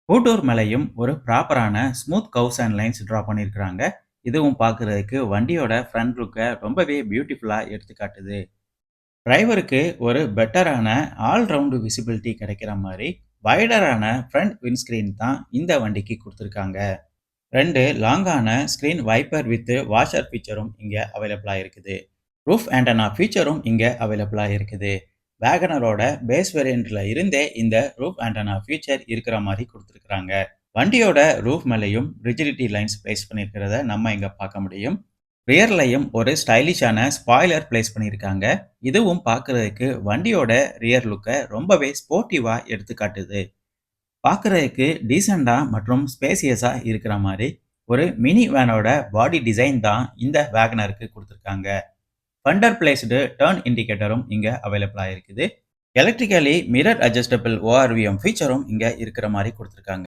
கோட்டூர் மலையும் ஒரு ப்ராப்பரான smooth curves and lines draw பண்ணியிருக்கிறாங்க. இதுவும் பார்க்குறதுக்கு வண்டியோட ஃப்ரண்ட் லுக்க ரொம்பவே பியூட்டிஃபுல்லா எடுத்துக்காட்டுது. டிரைவருக்கு ஒரு பெட்டரான ஆல் ரவுண்ட் விசிபிலிட்டி கிடைக்கிற மாரி வைடரான ஃப்ரண்ட் விண்ட்ஸ்கிரீன் தான் இந்த வண்டிக்கு குடுத்துருக்காங்க. 2 லாங்கான ஸ்க்ரீன் வைப்பர் வித் வாஷர் ஃபீச்சரும் இங்க அவைலபிளா இருக்குது. ரூஃப் ஆண்டனா ஃபீச்சரும் இங்க அவைலபிளா இருக்குது. வேகனரோட பேஸ் வேரியண்ட்ல இருந்தே இந்த ரூஃப் ஆண்டனா ஃபீச்சர் இருக்கிற மாரி குடுத்துருக்காங்க. வண்டியோட ரூஃப் மேலயும் ரிஜிடிட்டி லைன்ஸ் பிளேஸ் பண்ணியிருக்கிறத நம்ம இங்க பார்க்க முடியும். ரியர்லயும் ஒரு ஸ்டைலிஷான ஸ்பாய்லர் பிளேஸ் பண்ணியிருக்காங்க. இதுவும் பார்க்கறதுக்கு வண்டியோட ரியர் லுக்க ரொம்பவே ஸ்போர்ட்டிவா எடுத்துக்காட்டுது. பார்க்கறதுக்கு டீசென்ட்டா மற்றும் ஸ்பேசியஸா இருக்கிற மாரி ஒரு மினி வேனோட பாடி டிசைன் தான் இந்த வேகனருக்கு குடுத்துருக்காங்க. ஃபண்டர் பிளேஸ்டு டர்ன் இண்டிகேட்டரும் இங்க அவைலபிளா இருக்குது. எலக்ட்ரிக்கலி மிரர் அட்ஜஸ்டபிள் ஓஆர்விஎம் ஃபீச்சரும் இங்க இருக்கிற மாரி குடுத்துருக்காங்க.